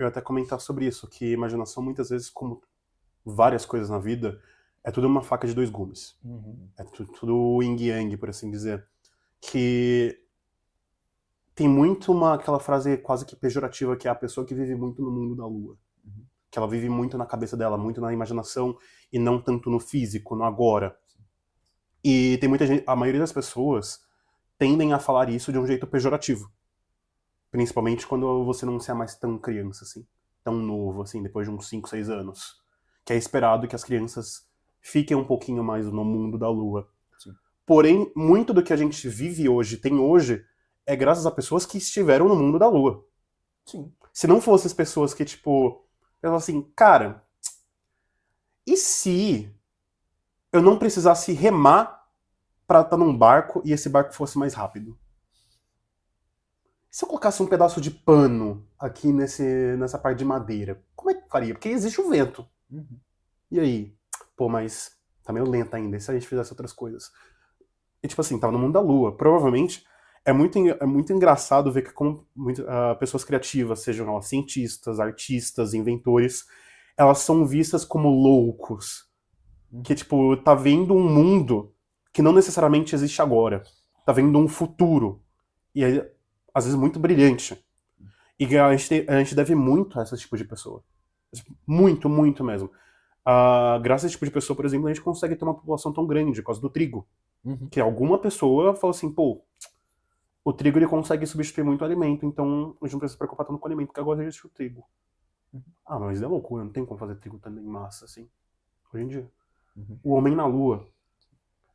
eu ia até comentar sobre isso, que imaginação muitas vezes, como várias coisas na vida, é tudo uma faca de dois gumes. É tudo yin yang, por assim dizer. Que tem muito aquela frase quase que pejorativa, que é a pessoa que vive muito no mundo da lua. Que ela vive muito na cabeça dela, muito na imaginação, e não tanto no físico, no agora. E tem muita gente, a maioria das pessoas tendem a falar isso de um jeito pejorativo. Principalmente quando você não se é mais tão criança, assim. Tão novo, assim, depois de uns 5, 6 anos. Que é esperado que as crianças fiquem um pouquinho mais no mundo da lua. Sim. Porém, muito do que a gente vive hoje, tem hoje, é graças a pessoas que estiveram no mundo da lua. Sim. Se não fossem as pessoas que, tipo, eu assim, cara, e se eu não precisasse remar pra estar num barco e esse barco fosse mais rápido? Se eu colocasse um pedaço de pano aqui nessa parte de madeira, como é que faria? Porque existe o vento. E aí? Pô, mas tá meio lento ainda. E se a gente fizesse outras coisas? E tipo assim, tava no mundo da lua. Provavelmente é muito engraçado ver que como pessoas criativas, sejam elas cientistas, artistas, inventores, elas são vistas como loucos. Que, tipo, tá vendo um mundo que não necessariamente existe agora. Tá vendo um futuro. E é, às vezes, muito brilhante. E a gente deve muito a esse tipo de pessoa. Muito, muito mesmo. Graças a esse tipo de pessoa, por exemplo, a gente consegue ter uma população tão grande por causa do trigo. Que alguma pessoa falou assim, pô, o trigo ele consegue substituir muito alimento, então a gente não precisa se preocupar tanto com o alimento, porque agora existe o trigo. Ah, mas é loucura, não tem como fazer trigo também em massa, assim. Hoje em dia. O homem na lua,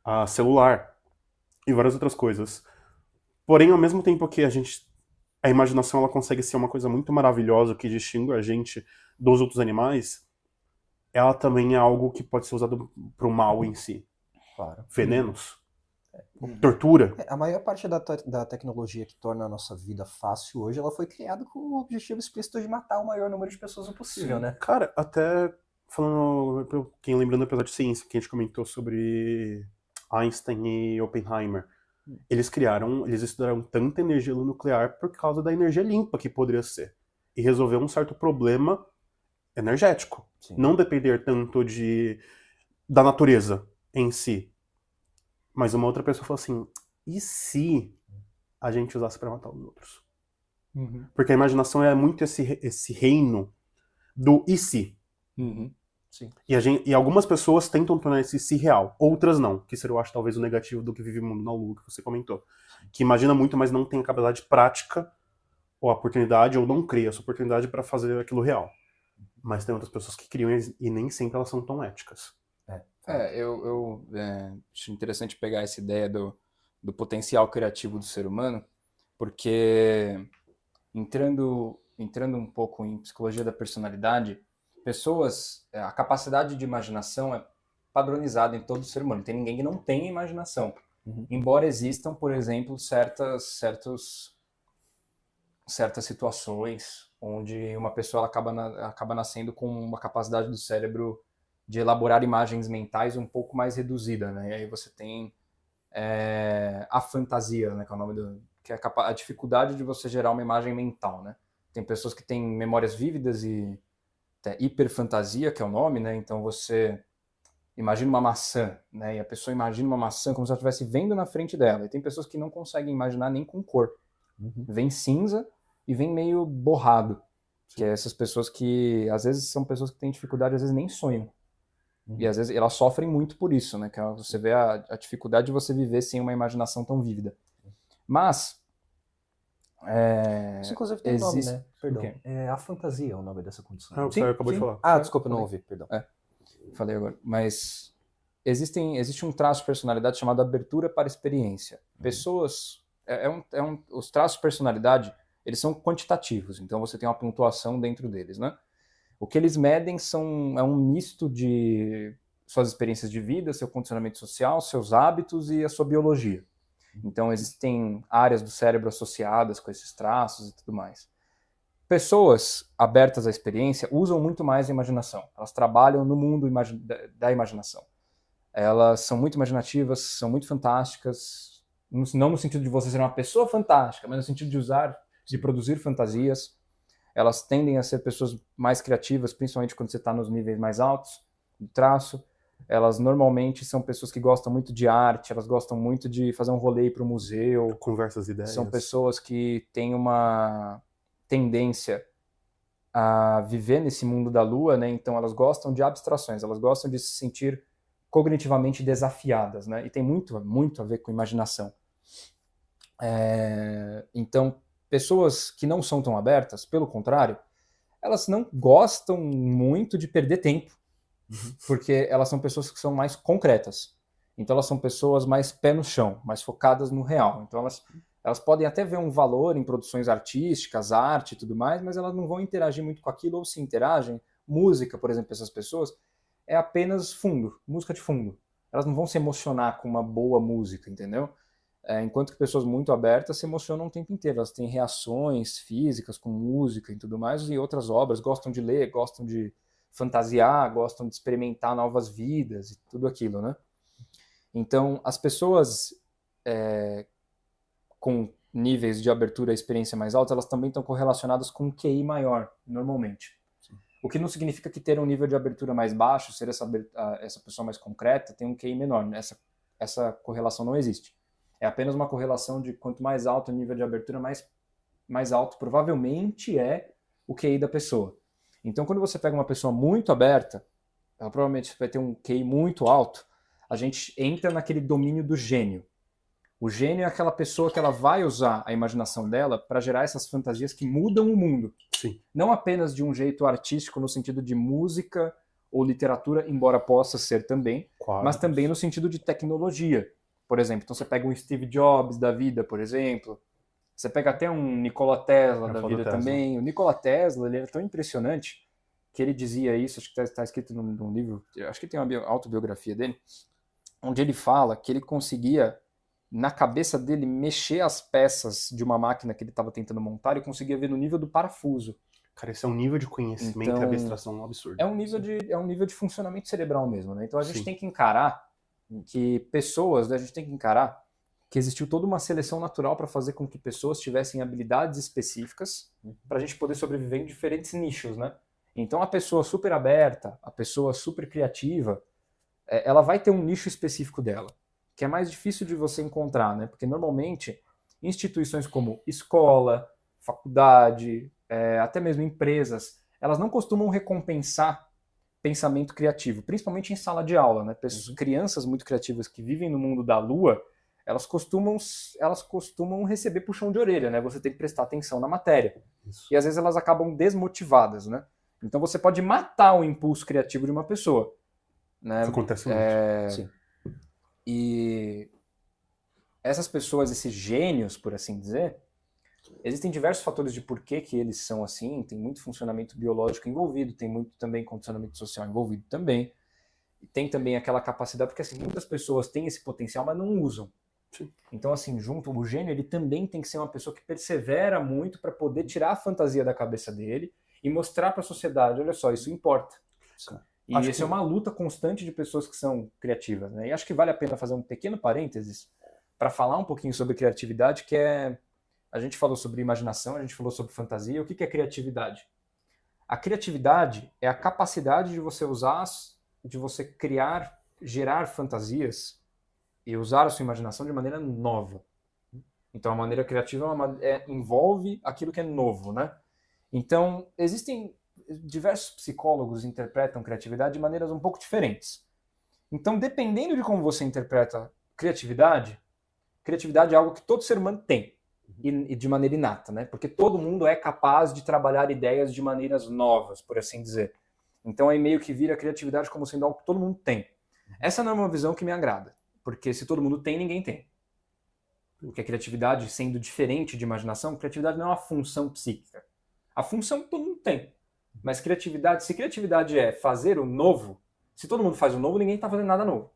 a celular e várias outras coisas. Porém, ao mesmo tempo que a imaginação ela consegue ser uma coisa muito maravilhosa que distingue a gente dos outros animais, ela também é algo que pode ser usado pro mal em si. Claro. Venenos, tortura. A maior parte da tecnologia que torna a nossa vida fácil hoje, ela foi criada com o objetivo explícito de matar o maior número de pessoas possível, né? Cara, até falando, quem lembrando do episódio de ciência, que a gente comentou sobre Einstein e Oppenheimer, eles estudaram tanta energia nuclear por causa da energia limpa que poderia ser. E resolver um certo problema energético. Sim. Não depender tanto da natureza em si. Mas uma outra pessoa falou assim, e se a gente usasse pra matar os outros? Porque a imaginação é muito esse reino do e se. Sim. E algumas pessoas tentam tornar esse si real, outras não, que seria, eu acho, talvez o negativo do que vive o mundo na lua, que você comentou. Que imagina muito, mas não tem a capacidade prática, ou a oportunidade, ou não cria essa oportunidade para fazer aquilo real. Mas tem outras pessoas que criam e nem sempre elas são tão éticas. Eu acho interessante pegar essa ideia do potencial criativo do ser humano, porque entrando um pouco em psicologia da personalidade, a capacidade de imaginação é padronizada em todo ser humano. Não tem ninguém que não tenha imaginação. Embora existam, por exemplo, certas situações onde uma pessoa ela acaba nascendo com uma capacidade do cérebro de elaborar imagens mentais um pouco mais reduzida, né? E aí você tem a fantasia, né? Que é o nome que é a dificuldade de você gerar uma imagem mental, né? Tem pessoas que têm memórias vívidas e hiperfantasia, que é o nome, né? Então você imagina uma maçã, né? E a pessoa imagina uma maçã como se ela estivesse vendo na frente dela. E tem pessoas que não conseguem imaginar nem com cor. Vem cinza e vem meio borrado. Que é essas pessoas que, às vezes, são pessoas que têm dificuldade, às vezes nem sonham. E às vezes elas sofrem muito por isso, né? Que você vê a dificuldade de você viver sem uma imaginação tão vívida. Mas Isso inclusive tem nome, né? Perdão. É a fantasia é o nome dessa condição. O Caio acabou de falar. Desculpa, não ouvi, perdão. Falei agora. Mas existe um traço de personalidade chamado abertura para experiência. Pessoas... os traços de personalidade, eles são quantitativos, então você tem uma pontuação dentro deles, né? O que eles medem é um misto de suas experiências de vida, seu condicionamento social, seus hábitos e a sua biologia. Então existem áreas do cérebro associadas com esses traços e tudo mais. Pessoas abertas à experiência usam muito mais a imaginação. Elas trabalham no mundo da imaginação. Elas são muito imaginativas, são muito fantásticas, não no sentido de você ser uma pessoa fantástica, mas no sentido de produzir fantasias. elas tendem a ser pessoas mais criativas, principalmente quando você está nos níveis mais altos do traço. Elas normalmente são pessoas que gostam muito de arte, elas gostam muito de fazer um rolê para o museu. Conversas, ideias. São pessoas que têm uma tendência a viver nesse mundo da lua, né? Então elas gostam de abstrações, elas gostam de se sentir cognitivamente desafiadas, né? E tem muito a ver com imaginação. Então, pessoas que não são tão abertas, pelo contrário, elas não gostam muito de perder tempo, porque elas são pessoas que são mais concretas. Então elas são pessoas mais pé no chão, mais focadas no real. Então elas podem até ver um valor em produções artísticas, arte e tudo mais, mas elas não vão interagir muito com aquilo, ou se interagem, música, por exemplo, essas pessoas, é apenas fundo, música de fundo. Elas não vão se emocionar com uma boa música, entendeu? Enquanto que pessoas muito abertas se emocionam o tempo inteiro. Elas têm reações físicas com música e tudo mais, e outras obras, gostam de ler, gostam de fantasiar, gostam de experimentar novas vidas e tudo aquilo, né? Então, as pessoas com níveis de abertura e experiência mais altos, elas também estão correlacionadas com um QI maior, normalmente. Sim. O que não significa que ter um nível de abertura mais baixo, ser essa pessoa mais concreta, tem um QI menor. Essa correlação não existe. É apenas uma correlação de quanto mais alto o nível de abertura, mais alto provavelmente é o QI da pessoa. Então, quando você pega uma pessoa muito aberta, ela provavelmente vai ter um QI muito alto, a gente entra naquele domínio do gênio. O gênio é aquela pessoa que ela vai usar a imaginação dela para gerar essas fantasias que mudam o mundo. Sim. Não apenas de um jeito artístico no sentido de música ou literatura, embora possa ser também, mas também no sentido de tecnologia. Por exemplo, então você pega um Steve Jobs da vida, por exemplo. Você pega até um Nikola Tesla da vida também. O Nikola Tesla, ele era tão impressionante que ele dizia isso, acho que está escrito num livro, acho que tem uma autobiografia dele, onde ele fala que ele conseguia, na cabeça dele, mexer as peças de uma máquina que ele estava tentando montar e conseguia ver no nível do parafuso. Cara, esse é um nível de conhecimento e abstração absurdo. É um nível de funcionamento cerebral mesmo, né? Então a gente tem que encarar que pessoas, né, a gente tem que encarar que existiu toda uma seleção natural para fazer com que pessoas tivessem habilidades específicas para a gente poder sobreviver em diferentes nichos, né? Então a pessoa super aberta, a pessoa super criativa, ela vai ter um nicho específico dela, que é mais difícil de você encontrar, né? Porque normalmente instituições como escola, faculdade, até mesmo empresas, elas não costumam recompensar pensamento criativo, principalmente em sala de aula, né? Crianças muito criativas que vivem no mundo da lua, elas costumam receber puxão de orelha, né? Você tem que prestar atenção na matéria. Isso. E às vezes elas acabam desmotivadas, né? Então você pode matar o impulso criativo de uma pessoa, né? Isso acontece muito. Sim. E essas pessoas, esses gênios, por assim dizer, existem diversos fatores de por que eles são assim, tem muito funcionamento biológico envolvido, tem muito também condicionamento social envolvido também, e tem também aquela capacidade, porque assim, muitas pessoas têm esse potencial, mas não usam. Sim. Então, assim, junto, o gênio, ele também tem que ser uma pessoa que persevera muito para poder tirar a fantasia da cabeça dele e mostrar para a sociedade, olha só, isso importa. Sim. E isso é uma luta constante de pessoas que são criativas, né? E acho que vale a pena fazer um pequeno parênteses para falar um pouquinho sobre criatividade, que é... A gente falou sobre imaginação, a gente falou sobre fantasia. O que é criatividade? A criatividade é a capacidade de você usar, de você criar, gerar fantasias e usar a sua imaginação de maneira nova. Então, a maneira criativa envolve aquilo que é novo, né? Então, existem diversos psicólogos que interpretam criatividade de maneiras um pouco diferentes. Então, dependendo de como você interpreta criatividade é algo que todo ser humano tem. E de maneira inata, né? Porque todo mundo é capaz de trabalhar ideias de maneiras novas, por assim dizer. Então aí meio que vira a criatividade como sendo algo que todo mundo tem. Essa não é uma visão que me agrada, porque se todo mundo tem, ninguém tem. Porque a criatividade, sendo diferente de imaginação, criatividade não é uma função psíquica. A função todo mundo tem. Mas criatividade, se criatividade é fazer o novo, se todo mundo faz o novo, ninguém está fazendo nada novo.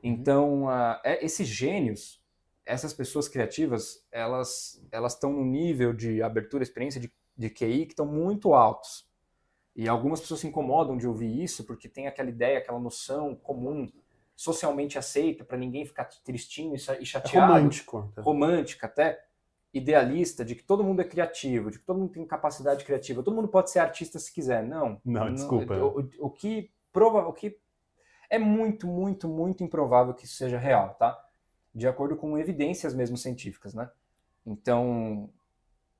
Então, esses gênios, essas pessoas criativas, elas estão num nível de abertura, experiência de QI que estão muito altos. E algumas pessoas se incomodam de ouvir isso porque tem aquela ideia, aquela noção comum, socialmente aceita, para ninguém ficar tristinho e chateado. Romântico. Romântica até. idealista de que todo mundo é criativo, de que todo mundo tem capacidade criativa, todo mundo pode ser artista se quiser. Não. Não, desculpa. O que é muito, muito, muito improvável que isso seja real, tá? De acordo com evidências mesmo científicas, né? Então,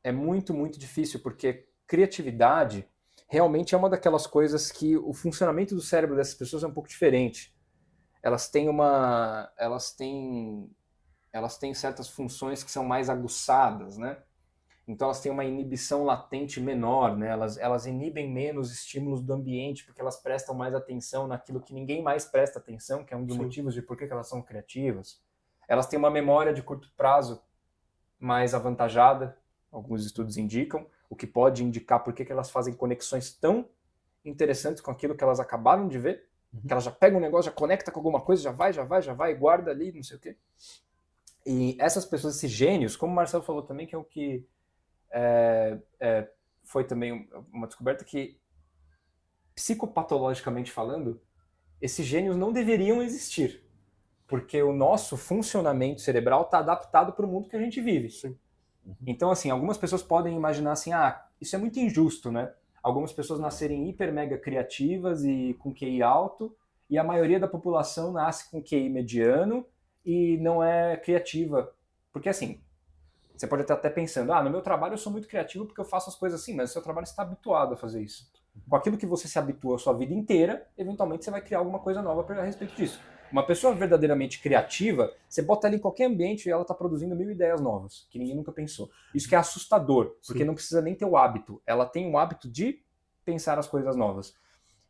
é muito, muito difícil, porque criatividade realmente é uma daquelas coisas que o funcionamento do cérebro dessas pessoas é um pouco diferente. Elas têm certas funções que são mais aguçadas, né? Então elas têm uma inibição latente menor, né? Elas inibem menos estímulos do ambiente, porque elas prestam mais atenção naquilo que ninguém mais presta atenção, que é um dos motivos de por que elas são criativas. Elas têm uma memória de curto prazo mais avantajada, alguns estudos indicam, o que pode indicar por que elas fazem conexões tão interessantes com aquilo que elas acabaram de ver, que elas já pegam um negócio, já conecta com alguma coisa, já vai, guarda ali, não sei o quê. E essas pessoas, esses gênios, como o Marcelo falou também, que é o que foi também uma descoberta que, psicopatologicamente falando, esses gênios não deveriam existir, porque o nosso funcionamento cerebral está adaptado para o mundo que a gente vive. Sim. Então, assim, algumas pessoas podem imaginar assim, isso é muito injusto, né? Algumas pessoas nascerem hiper mega criativas e com QI alto, e a maioria da população nasce com QI mediano e não é criativa. Porque, assim, você pode estar até pensando, no meu trabalho eu sou muito criativo porque eu faço as coisas assim, mas o seu trabalho está habituado a fazer isso. Com aquilo que você se habitua a sua vida inteira, eventualmente você vai criar alguma coisa nova a respeito disso. Uma pessoa verdadeiramente criativa, você bota ela em qualquer ambiente e ela está produzindo 1000 ideias novas, que ninguém nunca pensou. Isso que é assustador, porque não precisa nem ter o hábito. Ela tem o hábito de pensar as coisas novas.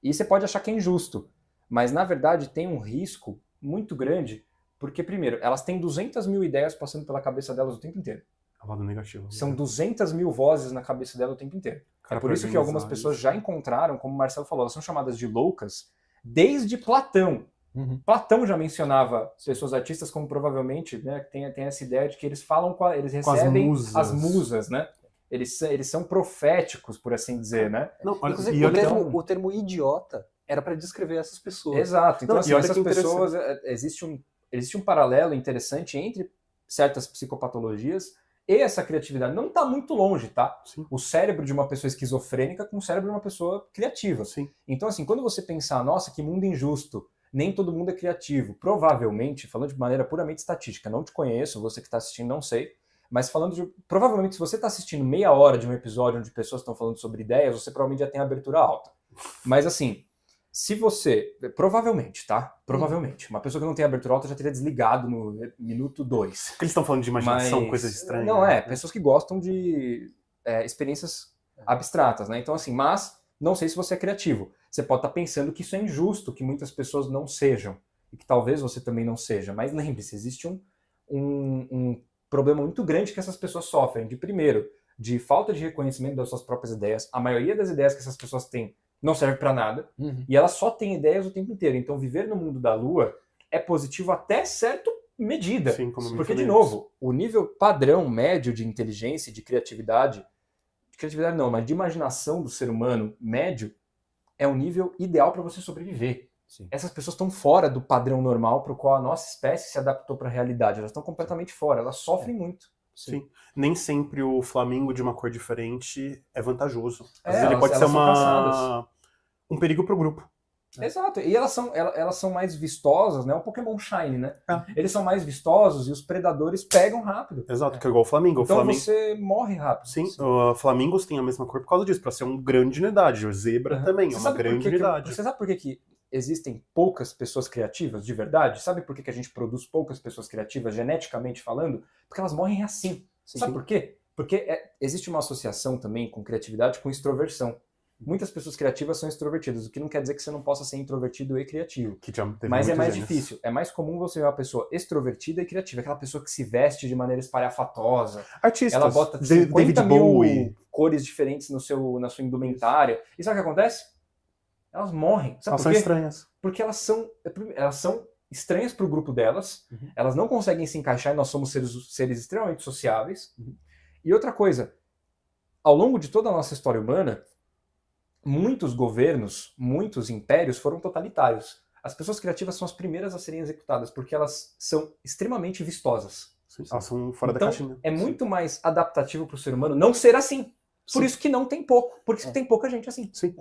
E você pode achar que é injusto, mas na verdade tem um risco muito grande, porque primeiro, elas têm 200.000 ideias passando pela cabeça delas o tempo inteiro. Lado negativo. São 200.000 vozes na cabeça dela o tempo inteiro. É por isso que algumas pessoas já encontraram, como o Marcelo falou, elas são chamadas de loucas desde Platão. Platão já mencionava pessoas artistas como provavelmente, né, tem essa ideia de que eles falam eles recebem as musas, né? Eles são proféticos, por assim dizer, né? Não, inclusive, o termo idiota era para descrever essas pessoas. Exato. Então, assim, essas pessoas, existe um paralelo interessante entre certas psicopatologias e essa criatividade. Não está muito longe, tá? Sim. O cérebro de uma pessoa esquizofrênica com o cérebro de uma pessoa criativa. Sim. Então, assim, quando você pensar, nossa, que mundo injusto, nem todo mundo é criativo. Provavelmente, falando de maneira puramente estatística, não te conheço, você que está assistindo não sei, mas provavelmente se você está assistindo meia hora de um episódio onde pessoas estão falando sobre ideias, você provavelmente já tem abertura alta. Mas assim, se você, provavelmente, tá? Provavelmente, uma pessoa que não tem abertura alta já teria desligado no minuto 2. Porque eles estão falando de imaginação, coisas estranhas. Não, pessoas que gostam de experiências abstratas, né? Então assim, mas não sei se você é criativo. Você pode estar pensando que isso é injusto, que muitas pessoas não sejam, e que talvez você também não seja. Mas lembre-se, existe um problema muito grande que essas pessoas sofrem. Primeiro, de falta de reconhecimento das suas próprias ideias. A maioria das ideias que essas pessoas têm não serve para nada, e elas só têm ideias o tempo inteiro. Então, viver no mundo da lua é positivo até certa medida. Sim, porque, de novo, o nível padrão médio de inteligência e de criatividade não, mas de imaginação do ser humano médio, é o nível ideal para você sobreviver. Sim. Essas pessoas estão fora do padrão normal para o qual a nossa espécie se adaptou para a realidade. Elas estão completamente fora, elas sofrem muito. Sim. Nem sempre o flamingo de uma cor diferente é vantajoso. Às vezes elas, ele pode ser um perigo para o grupo. Exato, e elas são mais vistosas, né? Um Pokémon Shine, né? Eles são mais vistosos e os predadores pegam rápido. Exato, que é igual o Flamingo. Então você morre rápido. Sim, Flamingos têm a mesma cor por causa disso, para ser uma grande unidade. O zebra também é uma grande unidade. Você sabe por que existem poucas pessoas criativas de verdade? Sabe por que a gente produz poucas pessoas criativas, geneticamente falando? Porque elas morrem assim. Sim. Sabe por quê? Porque existe uma associação também com criatividade com extroversão. Muitas pessoas criativas são extrovertidas, o que não quer dizer que você não possa ser introvertido e criativo. Mas é mais difícil. É mais comum você ver uma pessoa extrovertida e criativa, aquela pessoa que se veste de maneira espalhafatosa. Artistas. Ela bota 50 mil cores diferentes na sua indumentária. E sabe o que acontece? Elas morrem. Sabe elas são estranhas. Porque elas são estranhas para o grupo delas, elas não conseguem se encaixar e nós somos seres extremamente sociáveis. E outra coisa, ao longo de toda a nossa história humana, muitos governos, muitos impérios foram totalitários. As pessoas criativas são as primeiras a serem executadas, porque elas são extremamente vistosas. Sim, elas são fora da Então, caixinha. é muito mais adaptativo para o ser humano não ser assim. Por Sim. isso que não tem pouco. Por isso que tem pouca gente assim. Sim.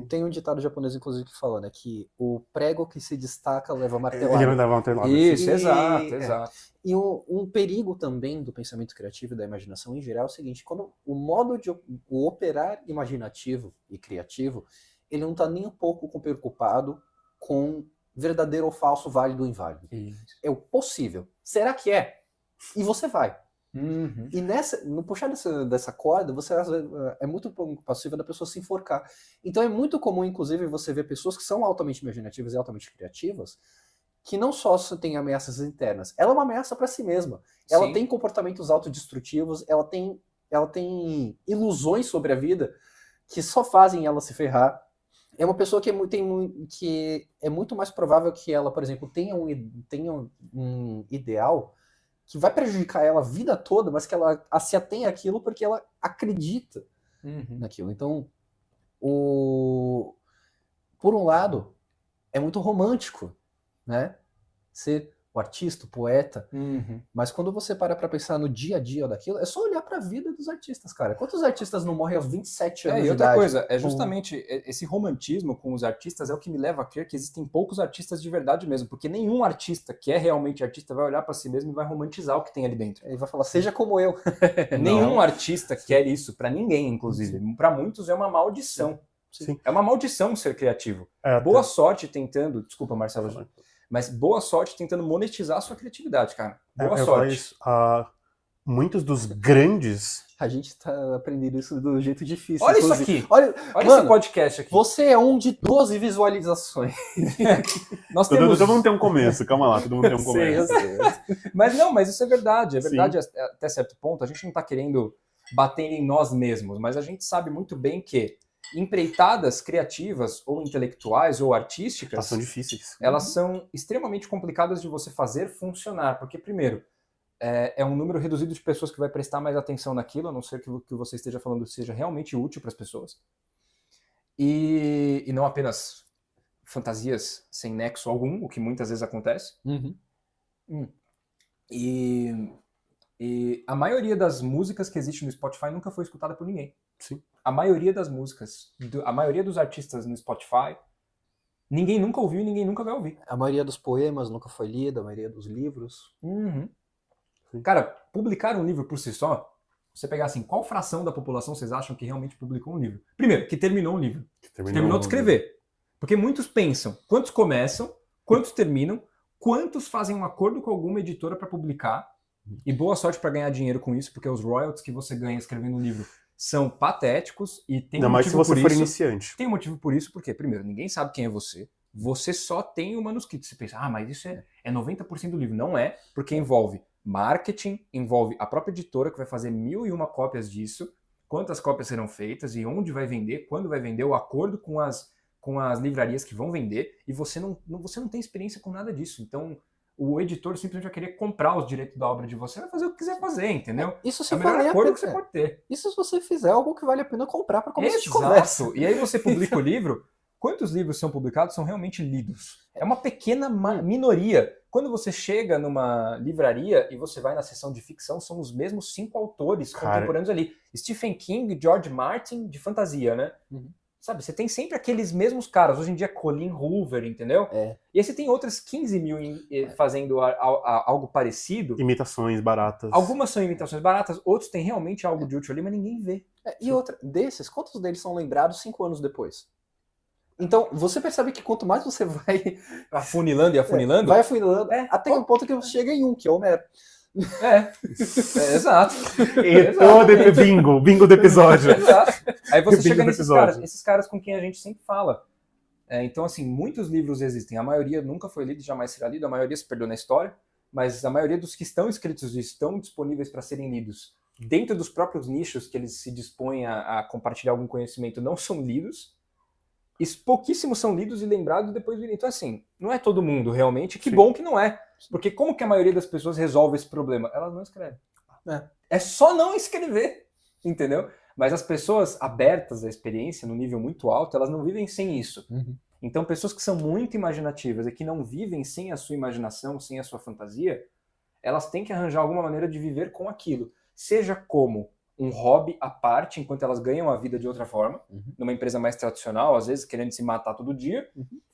Tem um ditado japonês, inclusive, que fala, né? Que o prego que se destaca leva martelada. Ele vai dar uma martelada. Isso, E- exato. E um perigo também do pensamento criativo e da imaginação em geral é o seguinte: quando o modo de o operar imaginativo e criativo, ele não está nem um pouco preocupado com verdadeiro ou falso, válido ou inválido. É o possível. Será que é? E você vai. Uhum. E no puxar dessa corda, você é muito passível da pessoa se enforcar. Então é muito comum, inclusive, você ver pessoas que são altamente imaginativas e altamente criativas, que não só têm ameaças internas, ela é uma ameaça para si mesma. Ela Sim. tem comportamentos autodestrutivos, ela tem ilusões sobre a vida que só fazem ela se ferrar. É uma pessoa que é muito mais provável que ela, por exemplo, tenha um ideal que vai prejudicar ela a vida toda, mas que ela se atém àquilo porque ela acredita naquilo. Então, por um lado, é muito romântico, né? Ser o artista, o poeta, mas quando você para pra pensar no dia a dia daquilo, é só olhar pra vida dos artistas, cara. Quantos artistas não morrem aos 27 anos de E outra idade? coisa, é justamente esse romantismo com os artistas é o que me leva a crer que existem poucos artistas de verdade mesmo, porque nenhum artista que é realmente artista vai olhar pra si mesmo e vai romantizar o que tem ali dentro. Ele vai falar, seja como eu. Nenhum artista quer isso pra ninguém, inclusive. Pra muitos é uma maldição. Sim. É uma maldição ser criativo. Boa sorte tentando, desculpa, Marcelo, mas boa sorte tentando monetizar a sua criatividade, cara. Boa sorte. Isso, muitos dos grandes... A gente tá aprendendo isso do jeito difícil. Olha isso inclusive. aqui. Olha Olha esse podcast aqui. Você é um de 12 visualizações. Nós temos... Todo mundo tem um começo, calma lá, todo mundo tem um começo. Eu sei. Mas isso é verdade. É verdade até certo ponto. A gente não tá querendo bater em nós mesmos, mas a gente sabe muito bem que empreitadas criativas ou intelectuais ou artísticas, Elas são difíceis. elas são extremamente complicadas de você fazer funcionar, porque primeiro, é um número reduzido de pessoas que vai prestar mais atenção naquilo, a não ser que o que você esteja falando seja realmente útil para as pessoas, e não apenas fantasias sem nexo algum, o que muitas vezes acontece. E a maioria das músicas que existe no Spotify nunca foi escutada por ninguém. Sim. A maioria das músicas, a maioria dos artistas no Spotify, ninguém nunca ouviu e ninguém nunca vai ouvir. A maioria dos poemas nunca foi lida, a maioria dos livros. Cara, publicar um livro por si só, você pegar assim, qual fração da população vocês acham que realmente publicou um livro? Primeiro, que terminou um livro. Terminou de escrever. Porque muitos pensam, quantos começam, quantos terminam, quantos fazem um acordo com alguma editora para publicar, e boa sorte para ganhar dinheiro com isso, porque os royalties que você ganha escrevendo um livro são patéticos e tem Ainda mais se você for iniciante. Tem um motivo por isso, porque, primeiro, ninguém sabe quem é você. Você só tem o manuscrito. Você pensa, mas isso é 90% do livro. Não é, porque envolve marketing, envolve a própria editora que vai fazer 1001 cópias disso, quantas cópias serão feitas e onde vai vender, quando vai vender, o acordo com as livrarias que vão vender, e você não tem experiência com nada disso. Então, o editor simplesmente vai querer comprar os direitos da obra de você, vai fazer o que quiser fazer, entendeu? Isso se é o melhor acordo que você pode ter. Isso se você fizer algo que vale a pena comprar para começar de conversa. E aí você publica o livro, quantos livros são publicados são realmente lidos? É uma pequena minoria. Quando você chega numa livraria e você vai na seção de ficção, são os mesmos 5 autores contemporâneos ali. Stephen King, George Martin, de fantasia, né? Sabe, você tem sempre aqueles mesmos caras. Hoje em dia, Colin Hoover, entendeu? E aí você tem outras 15 mil fazendo algo parecido. Imitações baratas. Algumas são imitações baratas, outros têm realmente algo de útil ali, mas ninguém vê. E outra, quantos deles são lembrados 5 anos depois? Então, você percebe que quanto mais você vai... Afunilando e afunilando? Vai afunilando, até um ponto que você chega em um, que é o Homero. Exato. Bingo do episódio. Exato. Aí você chega nesses caras, esses caras com quem a gente sempre fala. Então, assim, muitos livros existem. A maioria nunca foi lido, jamais será lido. A maioria se perdeu na história. Mas a maioria dos que estão escritos e estão disponíveis para serem lidos dentro dos próprios nichos que eles se dispõem a compartilhar algum conhecimento não são lidos. E pouquíssimos são lidos e lembrados depois. Então, assim, não é todo mundo realmente. Que bom que não é. Porque como que a maioria das pessoas resolve esse problema? Elas não escrevem. É só não escrever, entendeu? Mas as pessoas abertas à experiência, no nível muito alto, elas não vivem sem isso. Então, pessoas que são muito imaginativas e que não vivem sem a sua imaginação, sem a sua fantasia, elas têm que arranjar alguma maneira de viver com aquilo. Seja como um hobby à parte, enquanto elas ganham a vida de outra forma, numa empresa mais tradicional, às vezes querendo se matar todo dia,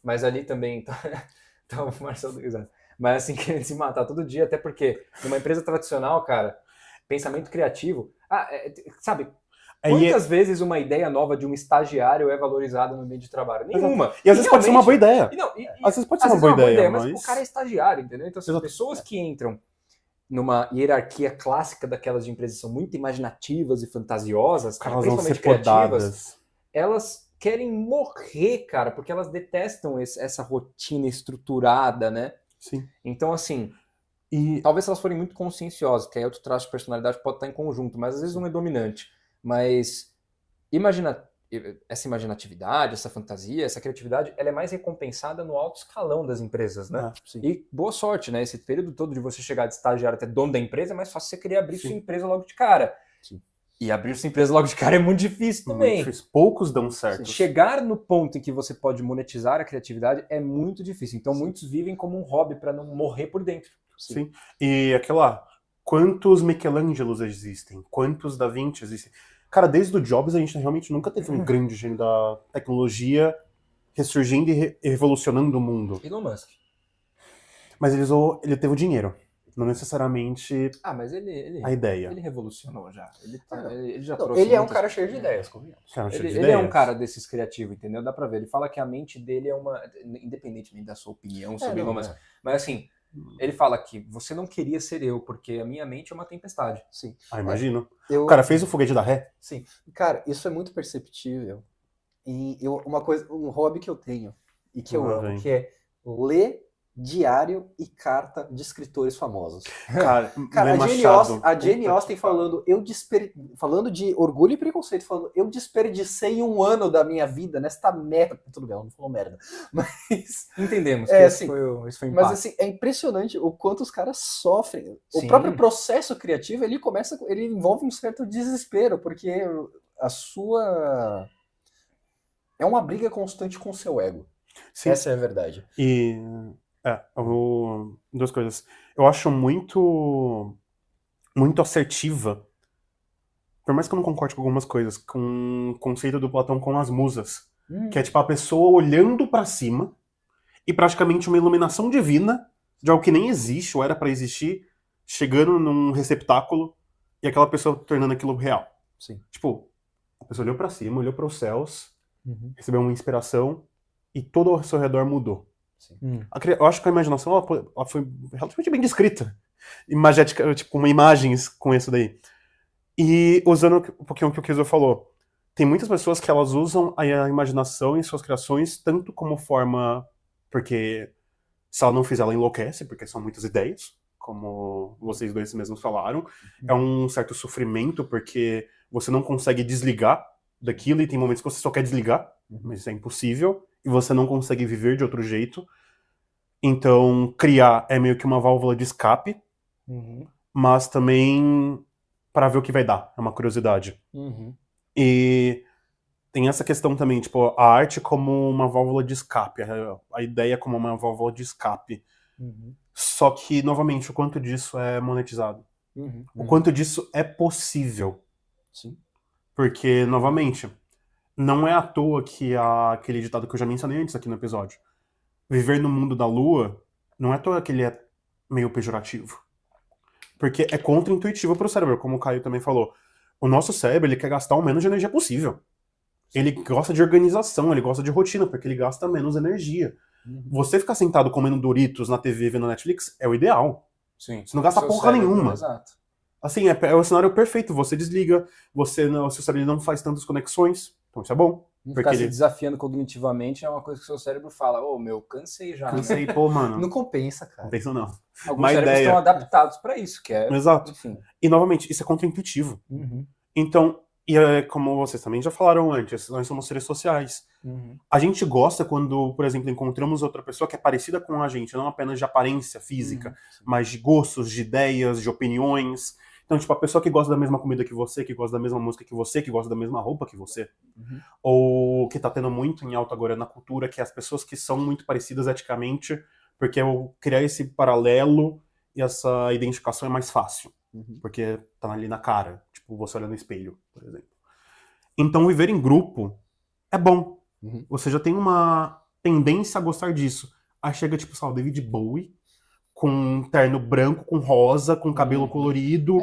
mas ali também... Então, o Marcelo... Mas assim, querendo se matar todo dia, até porque numa empresa tradicional, cara, pensamento criativo... sabe... Quantas vezes uma ideia nova de um estagiário é valorizada no meio de trabalho? Nenhuma. E às vezes pode ser uma boa ideia. Às vezes pode ser uma boa ideia, mas o cara é estagiário, entendeu? Então, as pessoas que entram numa hierarquia clássica daquelas de empresas são muito imaginativas e fantasiosas, principalmente criativas, elas querem morrer, cara, porque elas detestam essa rotina estruturada, né? Sim. Então, assim, talvez se elas forem muito conscienciosas, que aí outro traço de personalidade pode estar em conjunto, mas às vezes um é dominante. Mas essa imaginatividade, essa fantasia, essa criatividade, ela é mais recompensada no alto escalão das empresas, né? E boa sorte, né? Esse período todo de você chegar de estagiário até dono da empresa, é mais fácil você querer abrir sua empresa logo de cara. Sim. E abrir sua empresa logo de cara é muito difícil também. Muito difícil. Poucos dão certo. Chegar no ponto em que você pode monetizar a criatividade é muito difícil. Então muitos vivem como um hobby para não morrer por dentro. Sim. E aquela... Quantos Michelangelos existem? Quantos Da Vinci existem? Cara, desde o Jobs a gente realmente nunca teve um grande gênio da tecnologia ressurgindo e revolucionando o mundo. Elon Musk. Mas ele teve o dinheiro, não necessariamente mas a ideia. Ele revolucionou já. Ele já não, trouxe. Ele é um cara cheio de ideias, convenhamos. Ele é um cara desses criativos, entendeu? Dá pra ver. Ele fala que a mente dele é uma... Independentemente da sua opinião sobre Elon Musk. Mas assim... Ele fala que você não queria ser eu, porque a minha mente é uma tempestade. Sim. Imagino. O cara fez o foguete da ré. Sim. Cara, isso é muito perceptível. E um hobby que eu tenho e que eu amo, que é ler diário e carta de escritores famosos. Cara, a Jane Austen falando de Orgulho e Preconceito, falando, eu desperdicei 1 ano da minha vida nesta merda. Tudo bem, ela não falou merda. Mas... Entendemos. Esse foi o impacto. Mas assim, é impressionante o quanto os caras sofrem. O próprio processo criativo, ele envolve um certo desespero, porque a sua... É uma briga constante com o seu ego. Sim. Essa é a verdade. E... duas coisas. Eu acho muito assertiva, por mais que eu não concorde com algumas coisas, com o conceito do Platão com as musas. Que é tipo a pessoa olhando pra cima e praticamente uma iluminação divina de algo que nem existe ou era pra existir, chegando num receptáculo e aquela pessoa tornando aquilo real. Sim. Tipo, a pessoa olhou pra cima, olhou pros céus, recebeu uma inspiração e todo ao seu redor mudou. Eu acho que a imaginação ela foi relativamente bem descrita. Imagética, tipo, com imagens com isso daí. E usando um pouquinho o que o Kizo falou, tem muitas pessoas que elas usam a imaginação em suas criações tanto como forma... Porque se ela não fizer, ela enlouquece, porque são muitas ideias, como vocês dois mesmos falaram. É um certo sofrimento, porque você não consegue desligar daquilo, e tem momentos que você só quer desligar, mas isso é impossível. E você não consegue viver de outro jeito. Então, criar é meio que uma válvula de escape, mas também para ver o que vai dar. É uma curiosidade. E tem essa questão também, tipo, a arte como uma válvula de escape, a ideia como uma válvula de escape. Só que, novamente, o quanto disso é monetizado. O quanto disso é possível. Sim. Porque, novamente... Não é à toa que aquele ditado que eu já mencionei antes aqui no episódio. Viver no mundo da lua, não é à toa que ele é meio pejorativo. Porque é contra-intuitivo pro cérebro, como o Caio também falou. O nosso cérebro, ele quer gastar o menos de energia possível. Ele gosta de organização, ele gosta de rotina, porque ele gasta menos energia. Você ficar sentado comendo Doritos na TV, vendo Netflix, é o ideal. Sim. Você não gasta porra nenhuma. Exato. Assim, é o cenário perfeito. Você desliga, o seu cérebro não faz tantas conexões. Então isso é bom. Ficar se desafiando cognitivamente é uma coisa que o seu cérebro fala, cansei já. Cansei, pô, mano. Não compensa, cara. Não compensa, não. Alguns cérebros estão adaptados pra isso, que é... Exato. Enfim. E, novamente, isso é contra-intuitivo. Então, como vocês também já falaram antes, nós somos seres sociais. A gente gosta quando, por exemplo, encontramos outra pessoa que é parecida com a gente, não apenas de aparência física, mas de gostos, de ideias, de opiniões... Então, tipo, a pessoa que gosta da mesma comida que você, que gosta da mesma música que você, que gosta da mesma roupa que você. Ou que tá tendo muito em alta agora na cultura, que é as pessoas que são muito parecidas eticamente, porque eu criar esse paralelo e essa identificação é mais fácil. Uhum. Porque tá ali na cara. Tipo, você olha no espelho, por exemplo. Então, viver em grupo é bom. Uhum. Você já tem uma tendência a gostar disso. Aí chega, tipo, sei lá, o David Bowie, com um terno branco, com rosa, com cabelo colorido.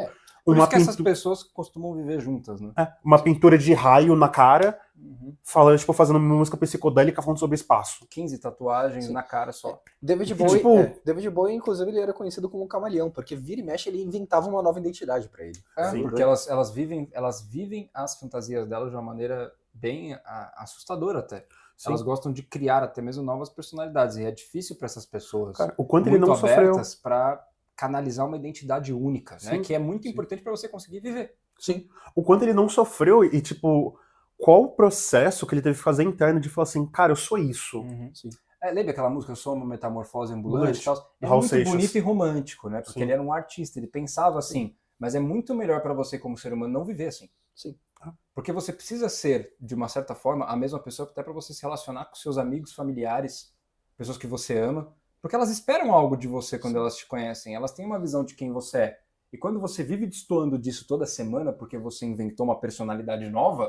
Por uma isso que essas pessoas costumam viver juntas, né? uma pintura de raio na cara, Uhum. falando, tipo, fazendo uma música psicodélica falando sobre espaço. 15 tatuagens na cara só. David E, Bowie, tipo- David Bowie, inclusive, ele era conhecido como um camaleão, porque vira e mexe ele inventava uma nova identidade pra ele. Sim. Porque elas vivem as fantasias delas de uma maneira bem assustadora até. Sim. Elas gostam de criar até mesmo novas personalidades. E é difícil para essas pessoas Cara, o quanto ele muito não sofreu. abertas para canalizar uma identidade única, né? Sim. Que é muito importante para você conseguir viver. Sim. O quanto ele não sofreu e, tipo, qual o processo que ele teve que fazer interno de falar assim, cara, eu sou isso. Sim. Lembra aquela música Eu Sou uma Metamorfose Ambulante? E tal? É Raul muito Seixas. bonito e romântico, né? Porque Sim. ele era um artista, ele pensava assim. Mas é muito melhor para você como ser humano não viver assim. Sim. Porque você precisa ser, de uma certa forma, a mesma pessoa até para você se relacionar com seus amigos, familiares, pessoas que você ama. Porque elas esperam algo de você quando elas te conhecem. Elas têm uma visão de quem você é. E quando você vive destoando disso toda semana porque você inventou uma personalidade nova,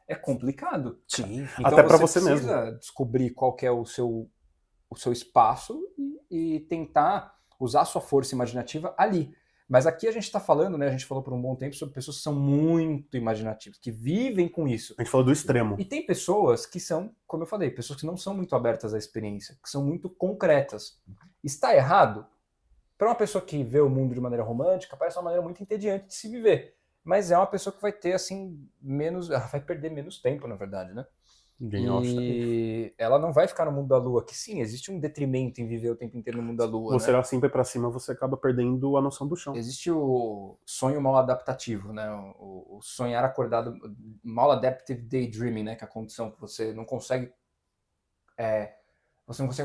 é complicado. Sim. Então Até pra você precisa descobrir qual que é o seu espaço e tentar usar a sua força imaginativa ali. Mas aqui a gente está falando, né? A gente falou por um bom tempo sobre pessoas que são muito imaginativas, que vivem com isso. A gente falou do extremo. E tem pessoas que são, como eu falei, pessoas que não são muito abertas à experiência, que são muito concretas. Está errado? Para uma pessoa que vê o mundo de maneira romântica, parece uma maneira muito entediante de se viver. Mas é uma pessoa que vai ter, assim, vai perder menos tempo, na verdade, né? E ela não vai ficar no mundo da lua, que sim, existe um detrimento em viver o tempo inteiro no mundo da lua. Você né? assim vai pra cima, você acaba perdendo a noção do chão. Existe o sonho mal adaptativo, né? O sonhar acordado, mal adaptive daydreaming, né? Que é a condição que você não consegue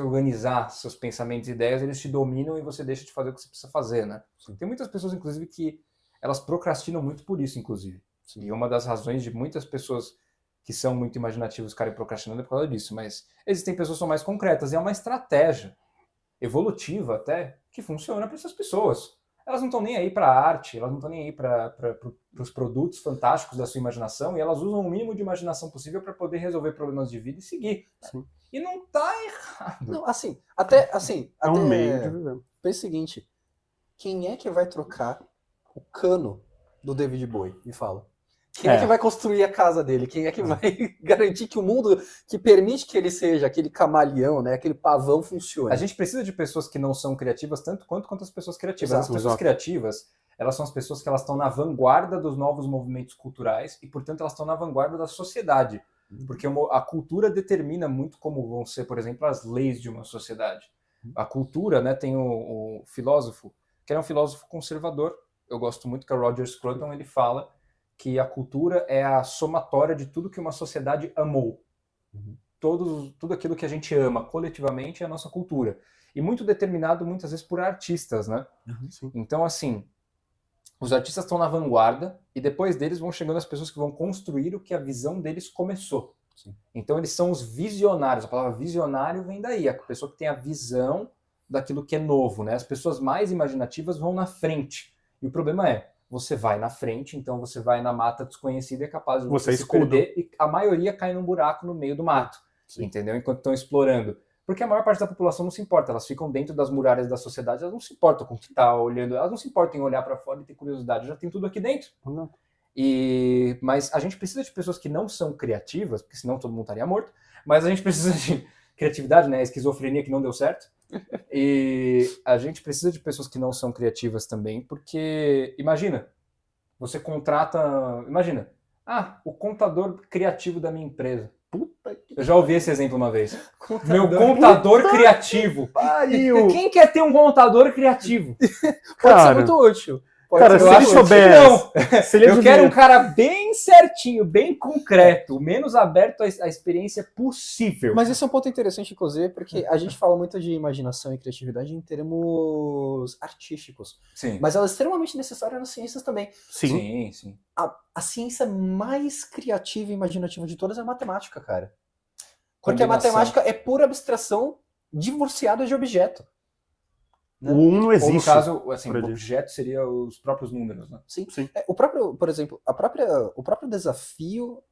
organizar seus pensamentos e ideias, eles te dominam e você deixa de fazer o que você precisa fazer, né? Tem muitas pessoas, inclusive, que elas procrastinam muito por isso, inclusive. E uma das razões de muitas pessoas que são muito imaginativas ficarem procrastinando é por causa disso. Mas existem pessoas que são mais concretas e é uma estratégia evolutiva até que funciona para essas pessoas. Elas não estão nem aí para a arte, elas não estão nem aí para os produtos fantásticos da sua imaginação e elas usam o mínimo de imaginação possível para poder resolver problemas de vida e seguir. Sim. E não tá errado. Não, assim, É um meio de viver. Pensa o seguinte, quem é que vai trocar o cano do David Bowie? Me fala. Quem é que vai construir a casa dele? Quem é que vai garantir que o mundo que permite que ele seja aquele camaleão, né, aquele pavão funcione? A gente precisa de pessoas que não são criativas tanto quanto as pessoas criativas. Exato, As pessoas criativas, elas são as pessoas que elas estão na vanguarda dos novos movimentos culturais e, portanto, elas estão na vanguarda da sociedade. Porque a cultura determina muito como vão ser, por exemplo, as leis de uma sociedade. A cultura, né, tem o filósofo, que é um filósofo conservador, eu gosto muito, que é o Roger Scruton, ele fala que a cultura é a somatória de tudo que uma sociedade amou. Tudo aquilo que a gente ama coletivamente é a nossa cultura. E muito determinado, muitas vezes, por artistas, né? Sim. Então, assim, os artistas estão na vanguarda e depois deles vão chegando as pessoas que vão construir o que a visão deles começou. Sim. Então, eles são os visionários. A palavra visionário vem daí, a pessoa que tem a visão daquilo que é novo, né? As pessoas mais imaginativas vão na frente. E o problema é, você vai na frente, então você vai na mata desconhecida e é capaz de você se escudo. perder e a maioria cai num buraco no meio do mato, entendeu? Enquanto estão explorando. Porque a maior parte da população não se importa, elas ficam dentro das muralhas da sociedade, elas não se importam com o que está olhando, elas não se importam em olhar para fora e ter curiosidade, já tem tudo aqui dentro. Mas a gente precisa de pessoas que não são criativas, porque senão todo mundo estaria morto, mas a gente precisa de criatividade, né? A esquizofrenia que não deu certo. E a gente precisa de pessoas que não são criativas também, porque imagina, você contrata, o contador criativo da minha empresa. Eu já ouvi esse exemplo uma vez. Meu contador criativo. Pariu! Quem quer ter um contador criativo? Pode ser muito útil. Cara, se ele soubesse. Eu quero um cara bem certinho, bem concreto, o menos aberto à experiência possível. Mas esse é um ponto interessante, inclusive, porque a gente fala muito de imaginação e criatividade em termos artísticos. Sim. Mas ela é extremamente necessária nas ciências também. Sim. A ciência mais criativa e imaginativa de todas é a matemática, cara. Porque a matemática é pura abstração divorciada de objeto. né? O 1 não Ou existe. no caso, assim, por o ali. objeto seria os próprios números, né? Sim. Sim. O próprio, por exemplo, o próprio desafio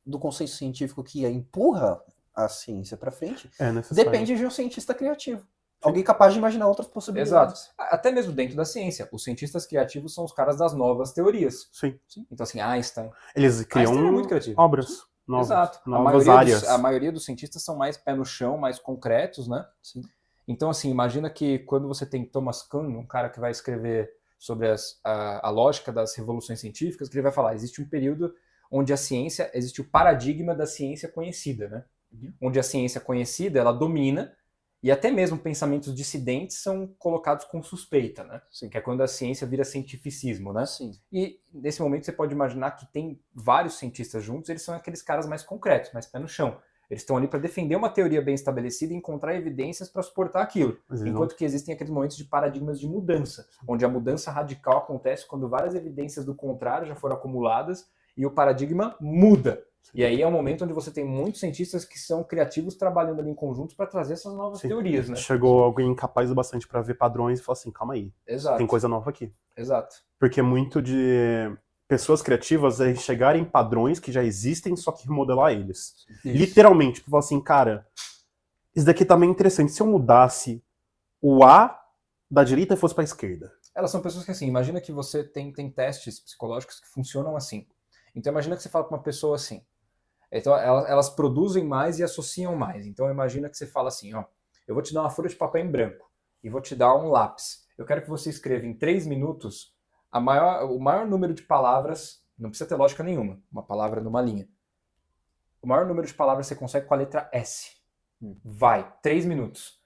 do consenso científico que empurra a ciência para frente É necessário. depende de um cientista criativo. Alguém capaz de imaginar outras possibilidades. Exato. Até mesmo dentro da ciência. Os cientistas criativos são os caras das novas teorias. Sim. Então, assim, Einstein. Eles criam Einstein é muito criativo. obras novas. Exato. Novas áreas. A maioria dos cientistas são mais pé no chão, mais concretos, né? Sim. Então, assim, imagina que quando você tem Thomas Kuhn, um cara que vai escrever sobre a lógica das revoluções científicas, que ele vai falar, existe um período onde a ciência, existe o paradigma da ciência conhecida, né? Onde a ciência conhecida, ela domina, e até mesmo pensamentos dissidentes são colocados com suspeita, né? Sim. Que é quando a ciência vira cientificismo, né? Sim. E nesse momento você pode imaginar que tem vários cientistas juntos, eles são aqueles caras mais concretos, mais pé no chão. Eles estão ali para defender uma teoria bem estabelecida e encontrar evidências para suportar aquilo. Enquanto que existem aqueles momentos de paradigmas de mudança, onde a mudança radical acontece quando várias evidências do contrário já foram acumuladas e o paradigma muda. E aí é um momento onde você tem muitos cientistas que são criativos trabalhando ali em conjunto para trazer essas novas teorias, né? Chegou alguém capaz o bastante para ver padrões e falou assim, calma aí, Exato. tem coisa nova aqui. Exato. Porque muito de pessoas criativas é chegar em padrões que já existem, só que remodelar eles. Isso. Literalmente, tipo assim, cara, isso daqui tá meio interessante. Se eu mudasse o A da direita e fosse pra esquerda. Elas são pessoas que, assim, imagina que você tem testes psicológicos que funcionam assim. Então imagina que você fala com uma pessoa assim. Então elas produzem mais e associam mais. Então imagina que você fala assim, ó, eu vou te dar uma folha de papel em branco e vou te dar um lápis. Eu quero que você escreva em 3 minutos o maior número de palavras, não precisa ter lógica nenhuma, uma palavra numa linha. O maior número de palavras você consegue com a letra S. Vai, 3 minutos.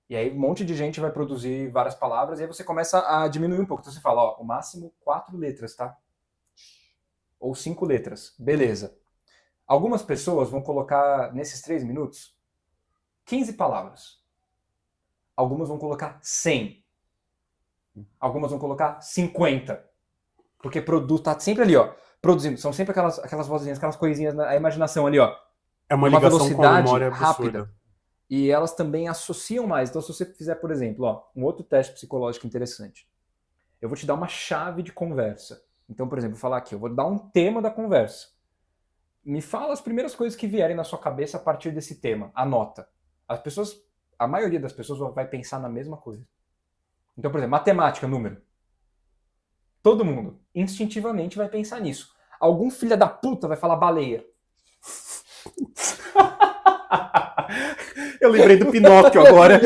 E aí um monte de gente vai produzir várias palavras e aí você começa a diminuir um pouco. Então você fala, ó, o máximo 4 letras, tá? Ou 5 letras. Beleza. Algumas pessoas vão colocar nesses 3 minutos 15 palavras. Algumas vão colocar 100. Algumas vão colocar 50. Porque tá sempre ali, ó, produzindo. São sempre aquelas vozinhas, aquelas coisinhas, a imaginação ali, ó. É uma ligação velocidade com a memória rápida. absurda. E elas também associam mais. Então, se você fizer, por exemplo, ó, um outro teste psicológico interessante. Eu vou te dar uma chave de conversa. Então, por exemplo, vou falar aqui, eu vou dar um tema da conversa. Me fala as primeiras coisas que vierem na sua cabeça a partir desse tema. Anota. A maioria das pessoas vai pensar na mesma coisa. Então, por exemplo, matemática, número. Todo mundo, instintivamente, vai pensar nisso. Algum filho da puta vai falar baleia. Eu lembrei do Pinóquio agora.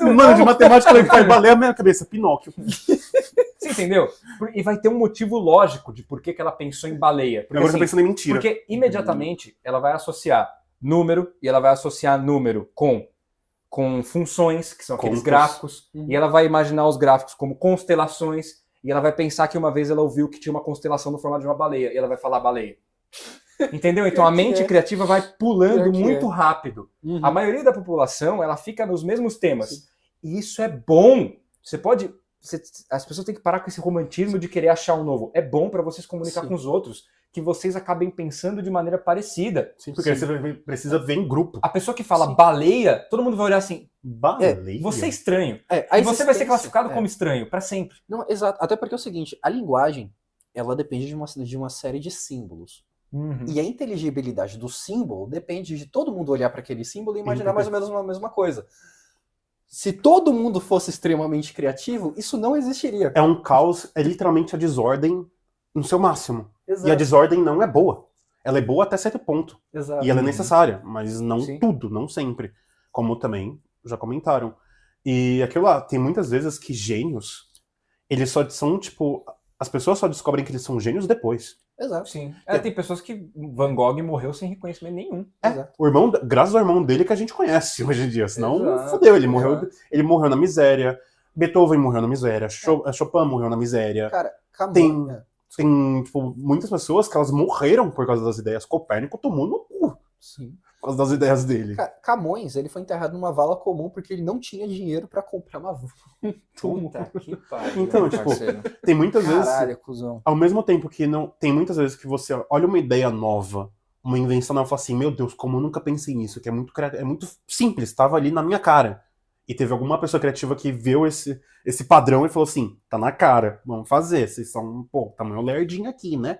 Mano, de matemática, eu faz baleia na minha cabeça. Pinóquio. Você entendeu? E vai ter um motivo lógico de por que ela pensou em baleia. Porque, Agora você tá pensando em mentira. Porque imediatamente ela vai associar número e ela vai associar número com funções, que são aqueles gráficos, e ela vai imaginar os gráficos como constelações, e ela vai pensar que uma vez ela ouviu que tinha uma constelação no formato de uma baleia, e ela vai falar baleia. Entendeu? Então a mente criativa vai pulando muito rápido. A maioria da população, ela fica nos mesmos temas. Sim. E isso é bom. As pessoas têm que parar com esse romantismo de querer achar um novo. É bom para vocês comunicar com os outros, que vocês acabem pensando de maneira parecida. Sim, porque você precisa ver em grupo. A pessoa que fala baleia, todo mundo vai olhar assim, baleia? Você é estranho. E você vai ser classificado como estranho, para sempre. Não, exato. Até porque é o seguinte, a linguagem, ela depende de uma série de símbolos. E a inteligibilidade do símbolo depende de todo mundo olhar para aquele símbolo e imaginar mais ou menos a mesma coisa. Se todo mundo fosse extremamente criativo, isso não existiria. É um caos, é literalmente a desordem no seu máximo. Exato. E a desordem não é boa. Ela é boa até certo ponto. Exato. E ela é necessária, mas não Sim. tudo, não sempre. Como também já comentaram. E aquilo lá, tem muitas vezes que gênios, eles só são, tipo... As pessoas só descobrem que eles são gênios depois. Exato. Sim. Tem pessoas que Van Gogh morreu sem reconhecimento nenhum. O irmão, graças ao irmão dele que a gente conhece hoje em dia. Senão, fodeu. Ele morreu na miséria. Beethoven morreu na miséria. Chopin morreu na miséria. Cara, tem tipo, muitas pessoas que elas morreram por causa das ideias. Copérnico tomou no cu. Sim. Por causa das ideias dele. Camões, ele foi enterrado numa vala comum porque ele não tinha dinheiro pra comprar uma Puta que pariu. Então, tipo, tem muitas vezes... Cuzão. Ao mesmo tempo que não... Tem muitas vezes que você olha uma ideia nova, uma invenção nova e fala assim, meu Deus, como eu nunca pensei nisso, que é muito simples, estava ali na minha cara. E teve alguma pessoa criativa que viu esse padrão e falou assim, tá na cara, vamos fazer, vocês são, pô, tamanho lerdinho aqui, né?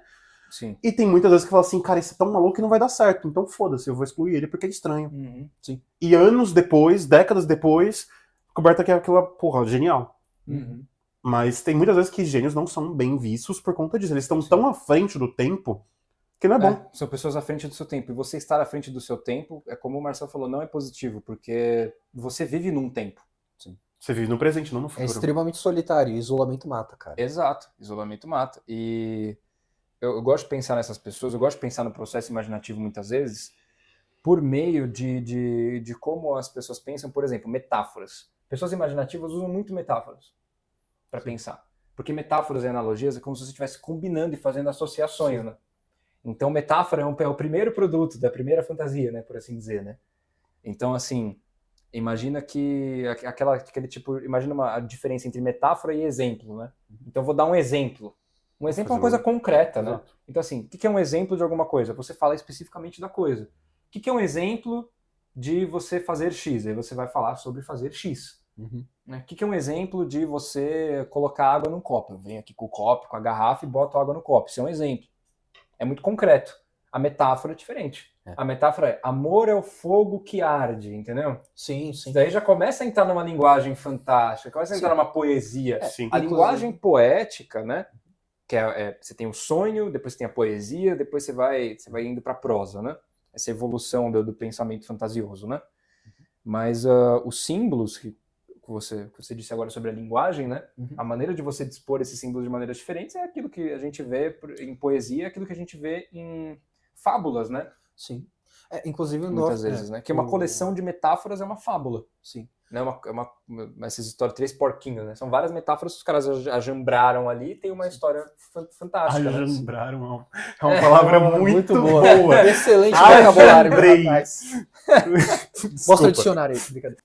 Sim. E tem muitas vezes que fala assim, cara, esse é tão maluco que não vai dar certo, então foda-se, eu vou excluir ele porque é estranho. Uhum. Sim. E anos depois, décadas depois, descoberta que é aquilo, porra, genial. Uhum. Mas tem muitas vezes que gênios não são bem vistos por conta disso. Eles estão tão à frente do tempo que não é bom. São pessoas à frente do seu tempo. E você estar à frente do seu tempo, é como o Marcelo falou, não é positivo, porque você vive num tempo. Sim. Você vive no presente, não no futuro. É extremamente solitário, e isolamento mata, cara. Exato, isolamento mata. E eu gosto de pensar nessas pessoas, eu gosto de pensar no processo imaginativo muitas vezes, por meio de como as pessoas pensam, por exemplo, metáforas. Pessoas imaginativas usam muito metáforas para pensar. Porque metáforas e analogias é como se você estivesse combinando e fazendo associações, né? Então, metáfora é o primeiro produto da primeira fantasia, né, por assim dizer, né? Então, assim, imagina que aquele tipo, imagina a diferença entre metáfora e exemplo, né? Então, eu vou dar um exemplo. Um exemplo é uma coisa concreta, né? Exato. Então, assim, o que é um exemplo de alguma coisa? Você fala especificamente da coisa. O que é um exemplo de você fazer X? Aí você vai falar sobre fazer X. Né? O que é um exemplo de você colocar água num copo? Eu venho aqui com o copo, com a garrafa e boto água no copo. Isso é um exemplo. É muito concreto. A metáfora é diferente. A metáfora é amor é o fogo que arde, entendeu? Sim, Isso sim. daí já começa a entrar numa linguagem fantástica, começa a entrar numa poesia. Sim. A linguagem poética, né? Que você tem o sonho, depois você tem a poesia, depois você vai indo para a prosa, né? Essa evolução do pensamento fantasioso, né? Mas os símbolos que você disse agora sobre a linguagem, né? A maneira de você dispor esses símbolos de maneiras diferentes é aquilo que a gente vê em poesia, é aquilo que a gente vê em fábulas, né? Sim. Inclusive, Muitas vezes, né? Que uma coleção de metáforas é uma fábula. Sim. Né? Essas histórias, 3 porquinhos, né? São várias metáforas que os caras ajambraram ali e tem uma história fantástica. Ajambraram é uma palavra muito boa. Excelente Ai, vocabulário, lembrei. rapaz. Mostra o dicionário aí, brincadeira.